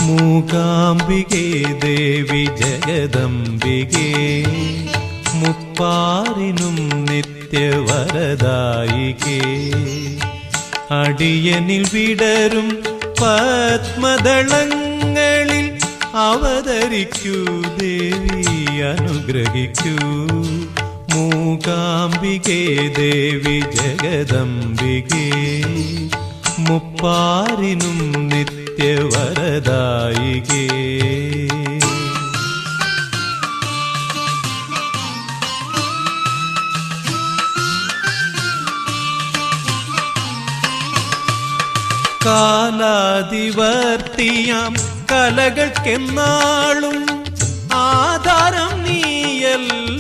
മൂകാംബികേ ദേവി ജഗദംബികേ മുപ്പാരിനും നിത്യവരദായികേ അടിയനിൽ വിടരും പത്മദളങ്ങളിൽ അവതരിക്കൂ ദേവി അനുഗ്രഹിക്കൂ. മൂകാംബികേ ദേവി ജഗദംബികേ മുപ്പാരിനും നിത്യവരദായികേ. കാലാതിവർത്തിയാം കലകൾക്കെന്നാളും ആധാരം നീയല്ല